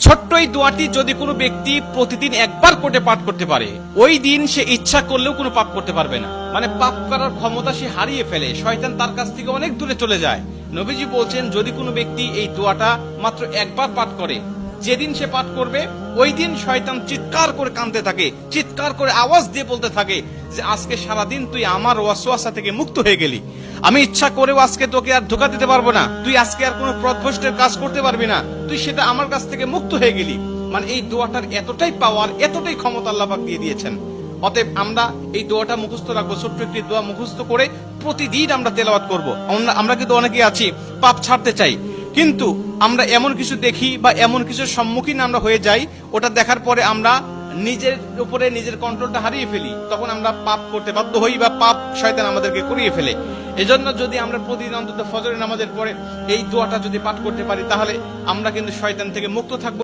ছোট্ট এই দোয়াটি যদি কোনো ব্যক্তি প্রতিদিন একবার করে পাঠ করতে পারে, ওই দিন সে ইচ্ছা করলেও কোনো পাপ করতে পারবে না। মানে পাপ করার ক্ষমতা সে হারিয়ে ফেলে, শয়তান তার কাছ থেকে অনেক দূরে চলে যায়। নবীজি বলছেন, যদি কোনো ব্যক্তি এই দোয়াটা মাত্র একবার পাঠ করে, যেদিন সে পাঠ করবে ওই দিন শয়তান চিৎকার করে কাঁদতে থাকে, চিৎকার করে আওয়াজ দিয়ে বলতে থাকে যে আজকে সারাদিন তুই আমার ওয়াসওয়াসা থেকে মুক্ত হয়ে গেলি, আমি ইচ্ছা করেও আজকে তোকে আর ধোঁকা দিতে পারবো না, তুই আজকে আর কোনো পথভ্রষ্টের কাজ করতে পারবি না, তুই সেটা আমার কাছ থেকে মুক্ত হয়ে গেলি। মানে এই দোয়াটার এতটাই পাওয়ার, এতটাই ক্ষমতা আল্লাহ পাক দিয়ে দিয়েছেন। অতএব আমরা এই দোয়াটা মুখস্থ রাখবো, ছোট্ট একটি দোয়া মুখস্থ করে প্রতিদিন আমরা তেলাওয়াত করব। আমরা কিন্তু অনেকেই আছি পাপ ছাড়তে চাই, কিন্তু আমরা এমন কিছু দেখি বা এমন কিছুর সম্মুখীন আমরা হয়ে যাই, ওটা দেখার পরে আমরা নিজের উপরে নিজের কন্ট্রোলটা হারিয়ে ফেলি, তখন আমরা পাপ করতে বাধ্য হই বা পাপ শয়তান আমাদেরকে করিয়ে ফেলে। এজন্য যদি আমরা প্রতিদিন অন্তত ফজরের নামাজের পরে এই দোয়াটা যদি পাঠ করতে পারি, তাহলে আমরা কিন্তু শয়তান থেকে মুক্ত থাকবো।